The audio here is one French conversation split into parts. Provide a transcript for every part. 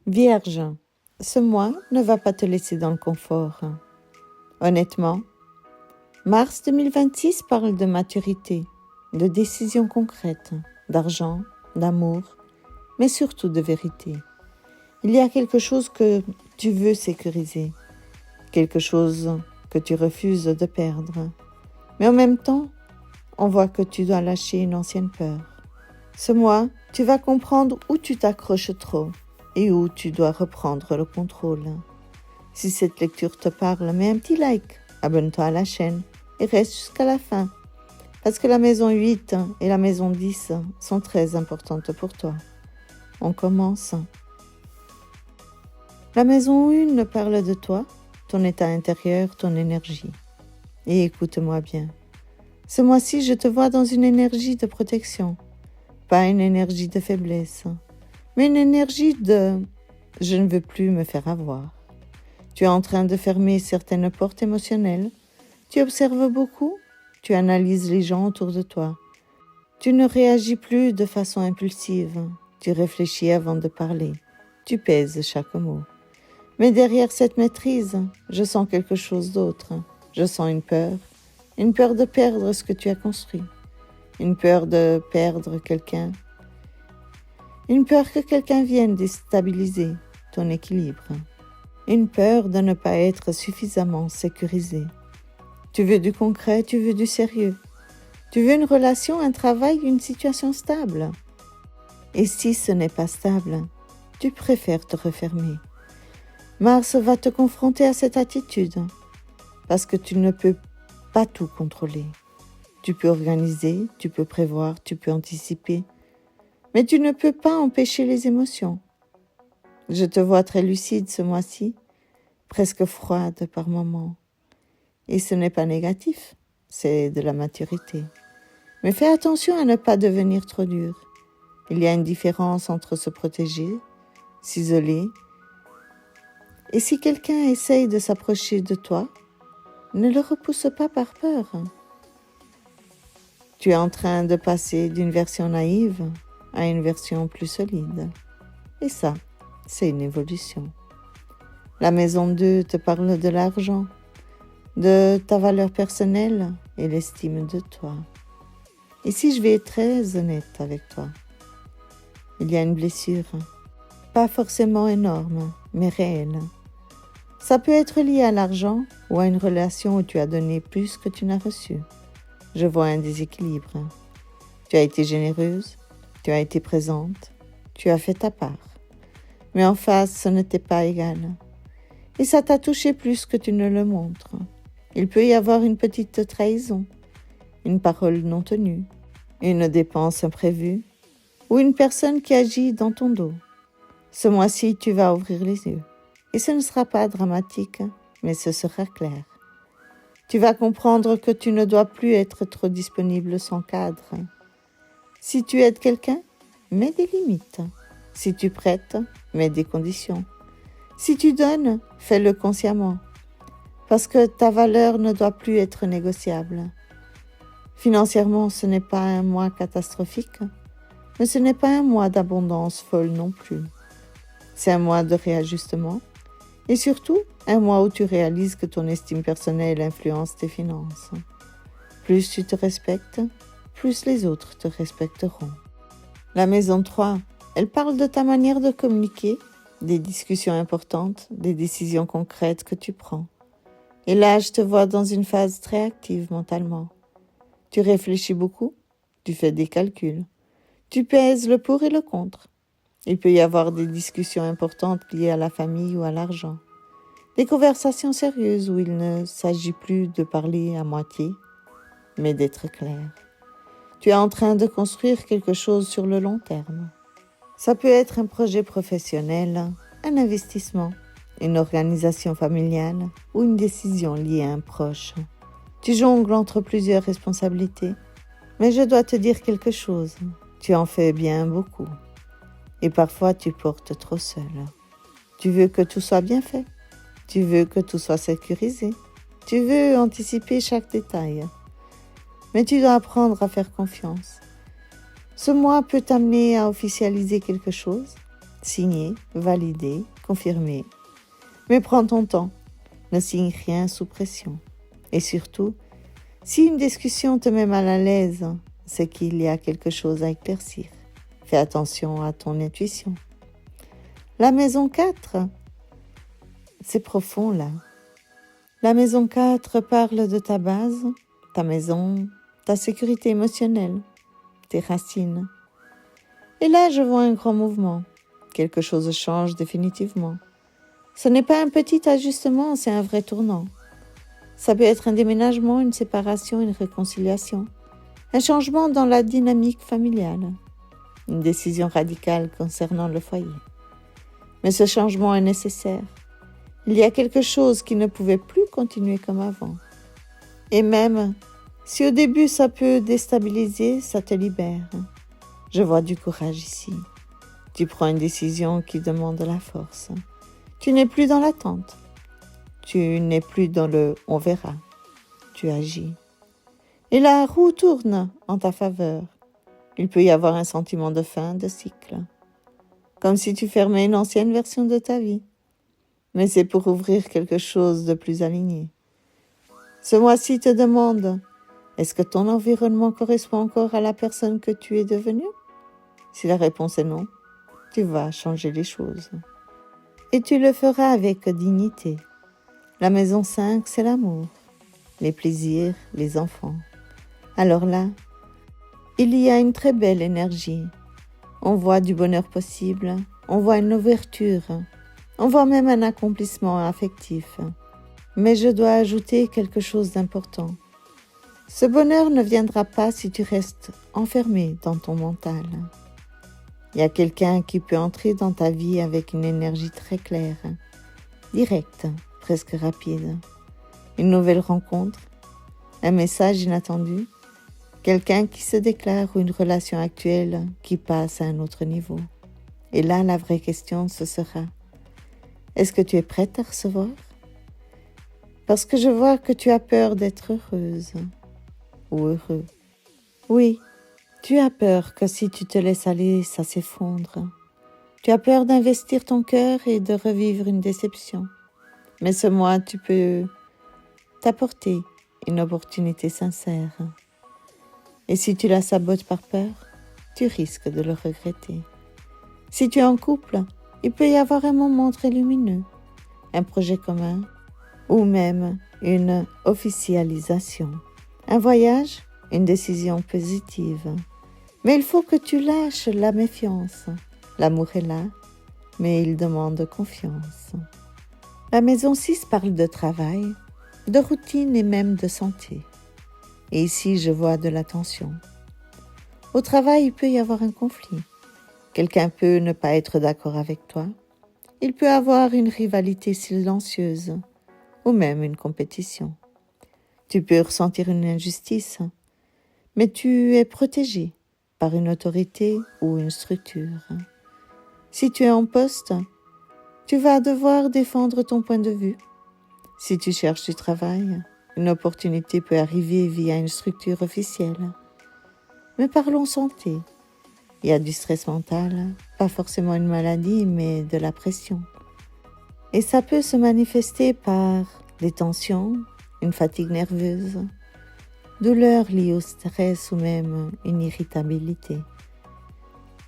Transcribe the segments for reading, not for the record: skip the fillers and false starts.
Vierge, ce mois ne va pas te laisser dans le confort. Honnêtement, mars 2026 parle de maturité, de décisions concrètes, d'argent, d'amour, mais surtout de vérité. Il y a quelque chose que tu veux sécuriser, quelque chose que tu refuses de perdre. Mais en même temps, on voit que tu dois lâcher une ancienne peur. Ce mois, tu vas comprendre où tu t'accroches trop et où tu dois reprendre le contrôle. Si cette lecture te parle, mets un petit like, abonne-toi à la chaîne et reste jusqu'à la fin. Parce que la maison 8 et la maison 10 sont très importantes pour toi. On commence. La maison 1 parle de toi, ton état intérieur, ton énergie. Et écoute-moi bien. Ce mois-ci, je te vois dans une énergie de protection. Pas une énergie de faiblesse, mais une énergie de « je ne veux plus me faire avoir ». Tu es en train de fermer certaines portes émotionnelles. Tu observes beaucoup. Tu analyses les gens autour de toi. Tu ne réagis plus de façon impulsive. Tu réfléchis avant de parler. Tu pèses chaque mot. Mais derrière cette maîtrise, je sens quelque chose d'autre. Je sens une peur de perdre ce que tu as construit. Une peur de perdre quelqu'un. Une peur que quelqu'un vienne déstabiliser ton équilibre. Une peur de ne pas être suffisamment sécurisé. Tu veux du concret, tu veux du sérieux. Tu veux une relation, un travail, une situation stable. Et si ce n'est pas stable, tu préfères te refermer. Mars va te confronter à cette attitude parce que tu ne peux pas tout contrôler. Tu peux organiser, tu peux prévoir, tu peux anticiper, mais tu ne peux pas empêcher les émotions. Je te vois très lucide ce mois-ci, presque froide par moments. Et ce n'est pas négatif, c'est de la maturité. Mais fais attention à ne pas devenir trop dur. Il y a une différence entre se protéger, s'isoler, et si quelqu'un essaye de s'approcher de toi, ne le repousse pas par peur. Tu es en train de passer d'une version naïve à une version plus solide. Et ça, c'est une évolution. La maison 2 te parle de l'argent, de ta valeur personnelle et l'estime de toi. Et si je vais être très honnête avec toi, il y a une blessure, pas forcément énorme, mais réelle. Ça peut être lié à l'argent ou à une relation où tu as donné plus que tu n'as reçu. Je vois un déséquilibre. Tu as été généreuse, tu as été présente, tu as fait ta part. Mais en face, ce n'était pas égal. Et ça t'a touché plus que tu ne le montres. Il peut y avoir une petite trahison, une parole non tenue, une dépense imprévue ou une personne qui agit dans ton dos. Ce mois-ci, tu vas ouvrir les yeux. Et ce ne sera pas dramatique, mais ce sera clair. Tu vas comprendre que tu ne dois plus être trop disponible sans cadre. Si tu aides quelqu'un, mets des limites. Si tu prêtes, mets des conditions. Si tu donnes, fais-le consciemment. Parce que ta valeur ne doit plus être négociable. Financièrement, ce n'est pas un mois catastrophique, mais ce n'est pas un mois d'abondance folle non plus. C'est un mois de réajustement et surtout un mois où tu réalises que ton estime personnelle influence tes finances. Plus tu te respectes, plus les autres te respecteront. La maison 3, elle parle de ta manière de communiquer, des discussions importantes, des décisions concrètes que tu prends. Et là, je te vois dans une phase très active mentalement. Tu réfléchis beaucoup, tu fais des calculs, tu pèses le pour et le contre. Il peut y avoir des discussions importantes liées à la famille ou à l'argent. Des conversations sérieuses où il ne s'agit plus de parler à moitié, mais d'être clair. Tu es en train de construire quelque chose sur le long terme. Ça peut être un projet professionnel, un investissement, une organisation familiale ou une décision liée à un proche. Tu jongles entre plusieurs responsabilités, mais je dois te dire quelque chose. Tu en fais bien beaucoup. Et parfois, tu portes trop seul. Tu veux que tout soit bien fait. Tu veux que tout soit sécurisé. Tu veux anticiper chaque détail. Mais tu dois apprendre à faire confiance. Ce mois peut t'amener à officialiser quelque chose. signer, valider, confirmer. Mais prends ton temps, ne signe rien sous pression. Et surtout, si une discussion te met mal à l'aise, c'est qu'il y a quelque chose à éclaircir. Fais attention à ton intuition. La maison 4, c'est profond là. La maison 4 parle de ta base, ta maison, ta sécurité émotionnelle, tes racines. Et là, je vois un grand mouvement. Quelque chose change définitivement. Ce n'est pas un petit ajustement, c'est un vrai tournant. Ça peut être un déménagement, une séparation, une réconciliation. Un changement dans la dynamique familiale. Une décision radicale concernant le foyer. Mais ce changement est nécessaire. Il y a quelque chose qui ne pouvait plus continuer comme avant. Et même, si au début ça peut déstabiliser, ça te libère. Je vois du courage ici. Tu prends une décision qui demande de la force. Tu n'es plus dans l'attente. Tu n'es plus dans le « on verra ». Tu agis. Et la roue tourne en ta faveur. Il peut y avoir un sentiment de fin de cycle. Comme si tu fermais une ancienne version de ta vie. Mais c'est pour ouvrir quelque chose de plus aligné. Ce mois-ci te demande, est-ce que ton environnement correspond encore à la personne que tu es devenue? Si la réponse est non, tu vas changer les choses. Et tu le feras avec dignité. La maison 5, c'est l'amour, les plaisirs, les enfants. Alors là, il y a une très belle énergie. On voit du bonheur possible, on voit une ouverture, on voit même un accomplissement affectif. Mais je dois ajouter quelque chose d'important. Ce bonheur ne viendra pas si tu restes enfermé dans ton mental. Il y a quelqu'un qui peut entrer dans ta vie avec une énergie très claire, directe, presque rapide. Une nouvelle rencontre, un message inattendu, quelqu'un qui se déclare ou une relation actuelle qui passe à un autre niveau. Et là, la vraie question, ce sera, est-ce que tu es prête à recevoir? Parce que je vois que tu as peur d'être heureuse ou heureux. Oui, tu as peur que si tu te laisses aller, ça s'effondre. Tu as peur d'investir ton cœur et de revivre une déception. Mais ce mois, tu peux t'apporter une opportunité sincère. Et si tu la sabotes par peur, tu risques de le regretter. Si tu es en couple, il peut y avoir un moment très lumineux, un projet commun ou même une officialisation. Un voyage, une décision positive. Mais il faut que tu lâches la méfiance. L'amour est là, mais il demande confiance. La maison 6 parle de travail, de routine et même de santé. Et ici, je vois de la tension. Au travail, il peut y avoir un conflit. Quelqu'un peut ne pas être d'accord avec toi. Il peut avoir une rivalité silencieuse ou même une compétition. Tu peux ressentir une injustice, mais tu es protégé par une autorité ou une structure. Si tu es en poste, tu vas devoir défendre ton point de vue. Si tu cherches du travail, une opportunité peut arriver via une structure officielle. Mais parlons santé. Il y a du stress mental, pas forcément une maladie, mais de la pression. Et ça peut se manifester par des tensions, une fatigue nerveuse, douleurs liées au stress ou même une irritabilité.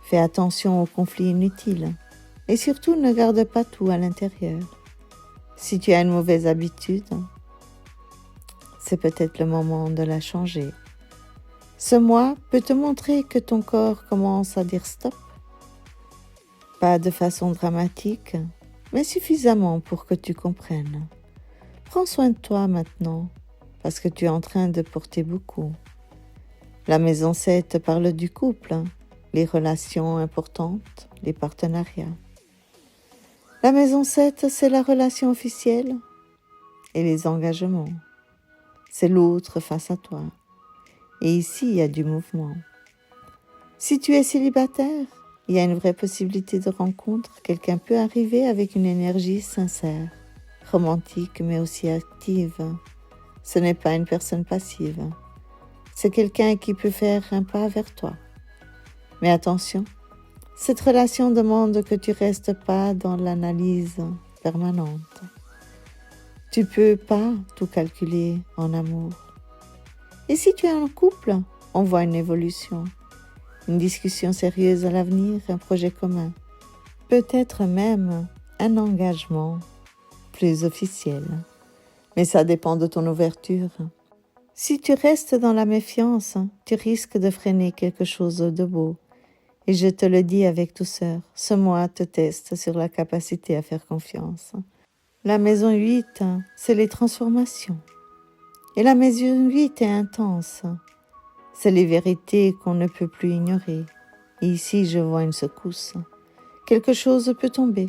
Fais attention aux conflits inutiles et surtout ne garde pas tout à l'intérieur. Si tu as une mauvaise habitude, c'est peut-être le moment de la changer. Ce mois peut te montrer que ton corps commence à dire stop. Pas de façon dramatique, mais suffisamment pour que tu comprennes. Prends soin de toi maintenant, parce que tu es en train de porter beaucoup. La maison 7 parle du couple, les relations importantes, les partenariats. La maison 7, c'est la relation officielle et les engagements. C'est l'autre face à toi. Et ici, il y a du mouvement. Si tu es célibataire, il y a une vraie possibilité de rencontre. Quelqu'un peut arriver avec une énergie sincère, romantique mais aussi active. Ce n'est pas une personne passive. C'est quelqu'un qui peut faire un pas vers toi. Mais attention, Cette relation demande que tu restes pas dans l'analyse permanente. Tu peux pas tout calculer en amour. Et si tu es en couple, on voit une évolution, une discussion sérieuse à l'avenir, un projet commun, peut-être même un engagement plus officiel. Mais ça dépend de ton ouverture. Si tu restes dans la méfiance, tu risques de freiner quelque chose de beau. Et je te le dis avec douceur, ce mois te teste sur la capacité à faire confiance. La maison 8, c'est les transformations. Et la maison 8 est intense. C'est les vérités qu'on ne peut plus ignorer. Et ici, je vois une secousse. Quelque chose peut tomber,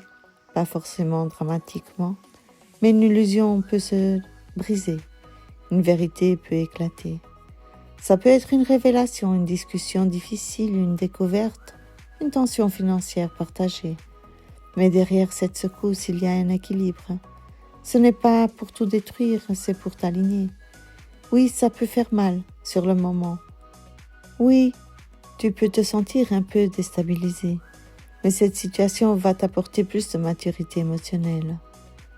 pas forcément dramatiquement, mais une illusion peut se briser. Une vérité peut éclater. Ça peut être une révélation, une discussion difficile, une découverte, une tension financière partagée. Mais derrière cette secousse, il y a un équilibre. Ce n'est pas pour tout détruire, c'est pour t'aligner. Oui, ça peut faire mal sur le moment. Oui, tu peux te sentir un peu déstabilisé. Mais cette situation va t'apporter plus de maturité émotionnelle.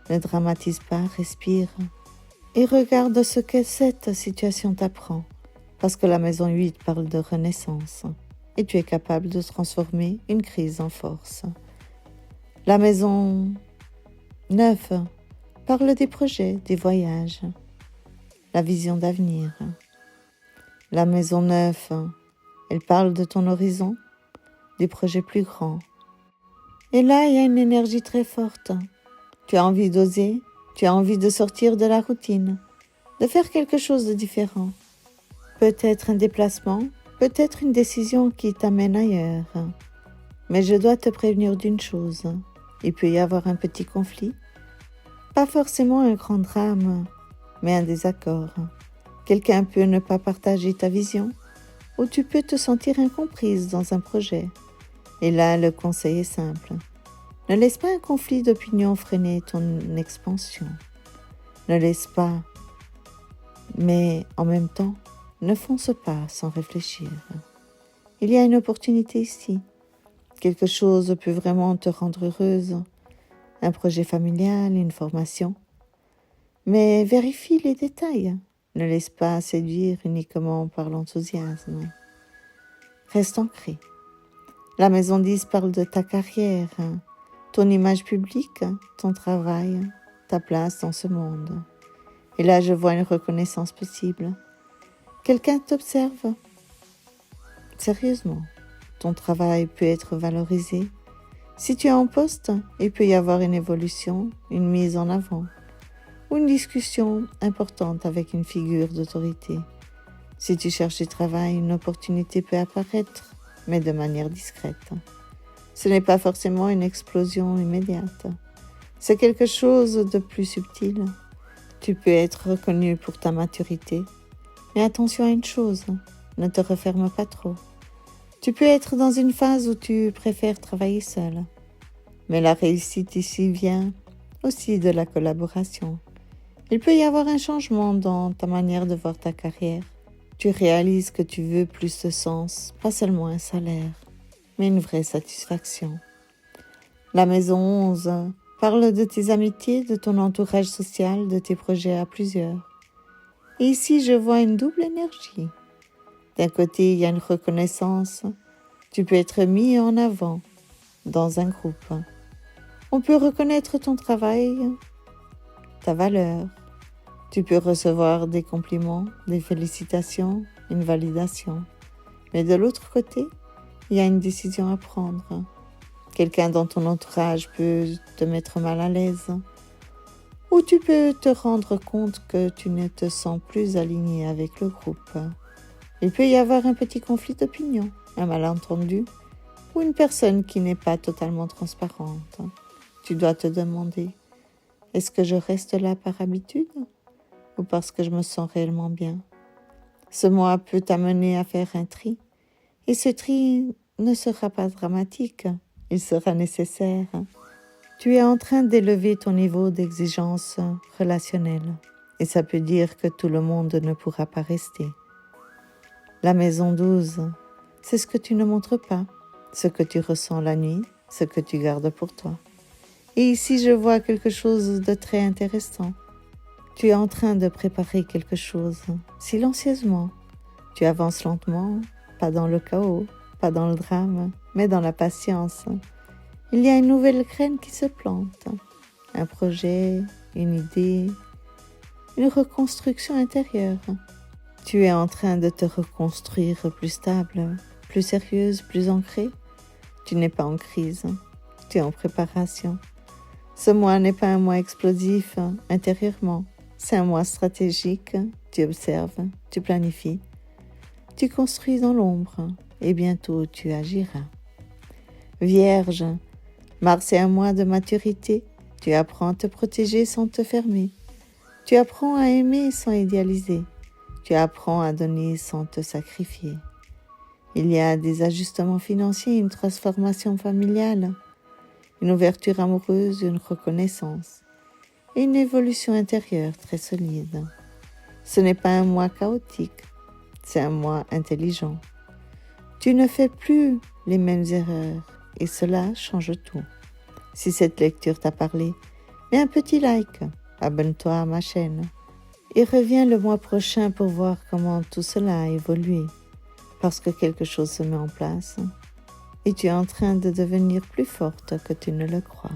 Ne dramatise pas, respire. Et regarde ce que cette situation t'apprend. Parce que la maison 8 parle de renaissance. Et tu es capable de transformer une crise en force. La maison 9 parle des projets, des voyages. La vision d'avenir. La maison 9, elle parle de ton horizon, des projets plus grands. Et là, il y a une énergie très forte. Tu as envie d'oser, tu as envie de sortir de la routine, de faire quelque chose de différent. Peut-être un déplacement, peut-être une décision qui t'amène ailleurs. Mais je dois te prévenir d'une chose. Il peut y avoir un petit conflit. Pas forcément un grand drame, mais un désaccord. Quelqu'un peut ne pas partager ta vision, ou tu peux te sentir incomprise dans un projet. Et là, le conseil est simple. Ne laisse pas un conflit d'opinion freiner ton expansion. Ne laisse pas, mais en même temps, ne fonce pas sans réfléchir. Il y a une opportunité ici. Quelque chose peut vraiment te rendre heureuse. Un projet familial, une formation. Mais vérifie les détails. Ne laisse pas séduire uniquement par l'enthousiasme. Reste ancré. La maison 10 parle de ta carrière, ton image publique, ton travail, ta place dans ce monde. Et là, je vois une reconnaissance possible. Quelqu'un t'observe. Sérieusement, ton travail peut être valorisé. Si tu es en poste, il peut y avoir une évolution, une mise en avant, ou une discussion importante avec une figure d'autorité. Si tu cherches du travail, une opportunité peut apparaître, mais de manière discrète. Ce n'est pas forcément une explosion immédiate. C'est quelque chose de plus subtil. Tu peux être reconnu pour ta maturité. Mais attention à une chose, ne te referme pas trop. Tu peux être dans une phase où tu préfères travailler seul. Mais la réussite ici vient aussi de la collaboration. Il peut y avoir un changement dans ta manière de voir ta carrière. Tu réalises que tu veux plus de sens, pas seulement un salaire, mais une vraie satisfaction. La maison 11 parle de tes amitiés, de ton entourage social, de tes projets à plusieurs. Et ici, je vois une double énergie. D'un côté, il y a une reconnaissance. Tu peux être mis en avant dans un groupe. On peut reconnaître ton travail, ta valeur. Tu peux recevoir des compliments, des félicitations, une validation. Mais de l'autre côté, il y a une décision à prendre. Quelqu'un dans ton entourage peut te mettre mal à l'aise. Ou tu peux te rendre compte que tu ne te sens plus aligné avec le groupe. Il peut y avoir un petit conflit d'opinion, un malentendu, ou une personne qui n'est pas totalement transparente. Tu dois te demander, est-ce que je reste là par habitude ou parce que je me sens réellement bien? Ce mois peut t'amener à faire un tri, et ce tri ne sera pas dramatique, il sera nécessaire. Tu es en train d'élever ton niveau d'exigence relationnelle, et ça peut dire que tout le monde ne pourra pas rester. La maison 12, c'est ce que tu ne montres pas, ce que tu ressens la nuit, ce que tu gardes pour toi. Et ici, je vois quelque chose de très intéressant. Tu es en train de préparer quelque chose, silencieusement. Tu avances lentement, pas dans le chaos, pas dans le drame, mais dans la patience. Il y a une nouvelle graine qui se plante, un projet, une idée, une reconstruction intérieure. Tu es en train de te reconstruire plus stable, plus sérieuse, plus ancrée. Tu n'es pas en crise, tu es en préparation. Ce mois n'est pas un mois explosif intérieurement, c'est un mois stratégique. Tu observes, tu planifies, tu construis dans l'ombre et bientôt tu agiras. Vierge, Mars est un mois de maturité. Tu apprends à te protéger sans te fermer. Tu apprends à aimer sans idéaliser. Tu apprends à donner sans te sacrifier. Il y a des ajustements financiers, une transformation familiale, une ouverture amoureuse, une reconnaissance et une évolution intérieure très solide. Ce n'est pas un mois chaotique, c'est un mois intelligent. Tu ne fais plus les mêmes erreurs et cela change tout. Si cette lecture t'a parlé, mets un petit like, abonne-toi à ma chaîne et reviens le mois prochain pour voir comment tout cela a évolué. Parce que quelque chose se met en place et tu es en train de devenir plus forte que tu ne le crois.